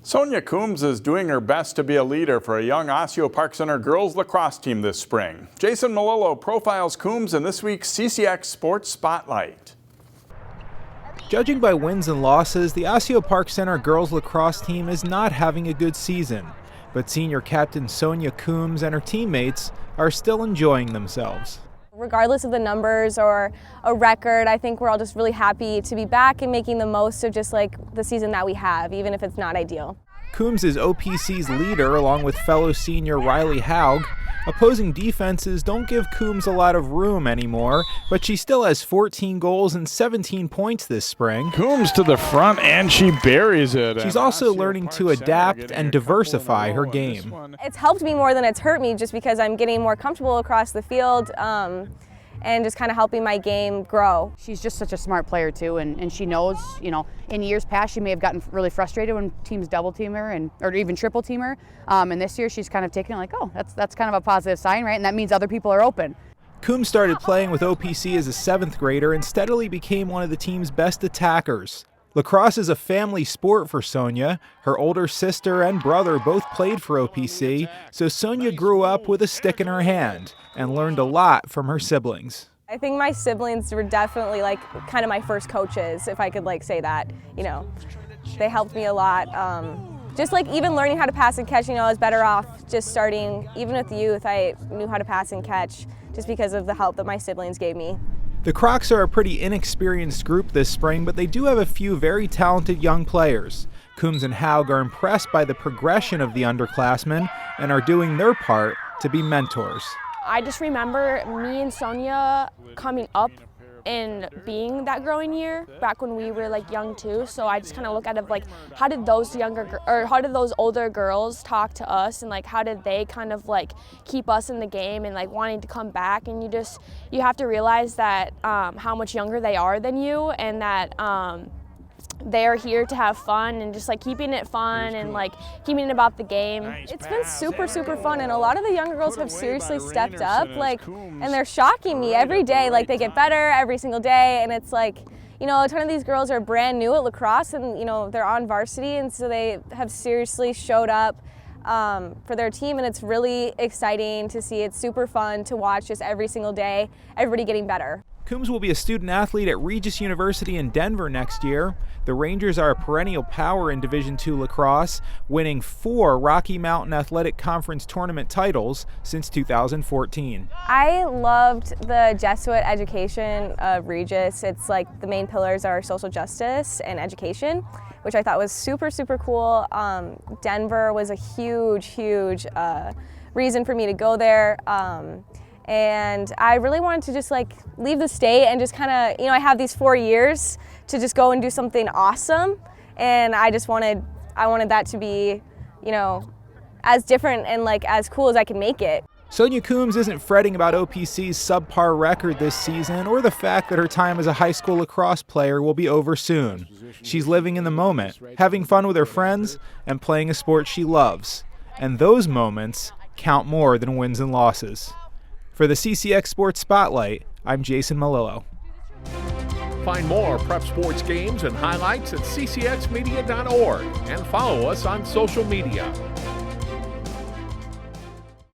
Sonja Coomes is doing her best to be a leader for a young Osseo-Park Center girls lacrosse team this spring. Jason Melillo profiles Coomes in this week's CCX Sports Spotlight. Judging by wins and losses, the Osseo-Park Center girls lacrosse team is not having a good season. But senior captain Sonja Coomes and her teammates are still enjoying themselves. Regardless of the numbers or a record, I think we're all just really happy to be back and making the most of just like the season that we have, even if it's not ideal. Coomes is OPC's leader along with fellow senior Riley Haug. Opposing defenses don't give Coomes a lot of room anymore, but she still has 14 goals and 17 points this spring. Coomes to the front and she buries it. She's also learning to adapt and diversify her game. It's helped me more than it's hurt me just because I'm getting more comfortable across the field and just kind of helping my game grow. She's just such a smart player too, and she knows, you know, in years past she may have gotten really frustrated when teams double team her or even triple team her, and this year she's kind of taken it like, oh, that's kind of a positive sign, right? And that means other people are open. Coomes started playing with OPC as a 7th grader and steadily became one of the team's best attackers. Lacrosse is a family sport for Sonja. Her older sister and brother both played for OPC, so Sonja grew up with a stick in her hand and learned a lot from her siblings. I think my siblings were definitely like kind of my first coaches, if I could like say that. You know, they helped me a lot. Just like even learning how to pass and catch, you know, I was better off just starting, even with youth, I knew how to pass and catch just because of the help that my siblings gave me. The Crocs are a pretty inexperienced group this spring, but they do have a few very talented young players. Coomes and Haug are impressed by the progression of the underclassmen and are doing their part to be mentors. I just remember me and Sonja coming up and being that growing year back when we were like young too. So I just kind of look at it like, how did those older girls talk to us, and like how did they kind of like keep us in the game and like wanting to come back? And you have to realize that how much younger they are than you, and that they are here to have fun and just like keeping it fun and like keeping it about the game. It's been super fun, and a lot of the younger girls have seriously stepped up, like, and they're shocking me every day. Like, they get better every single day, and it's like, you know, a ton of these girls are brand new at lacrosse, and you know, they're on varsity, and so they have seriously showed up for their team, and it's really exciting to see. It's super fun to watch just every single day, everybody getting better. Coomes will be a student athlete at Regis University in Denver next year. The Rangers are a perennial power in Division II lacrosse, winning 4 Rocky Mountain Athletic Conference tournament titles since 2014. I loved the Jesuit education of Regis. It's like the main pillars are social justice and education, which I thought was super cool. Denver was a huge reason for me to go there. And I really wanted to just like leave the state and just kind of, you know, I have these 4 years to just go and do something awesome. And I wanted that to be, you know, as different and like as cool as I can make it. Sonja Coomes isn't fretting about OPC's subpar record this season or the fact that her time as a high school lacrosse player will be over soon. She's living in the moment, having fun with her friends, and playing a sport she loves. And those moments count more than wins and losses. For the CCX Sports Spotlight, I'm Jason Melillo. Find more prep sports games and highlights at ccxmedia.org and follow us on social media.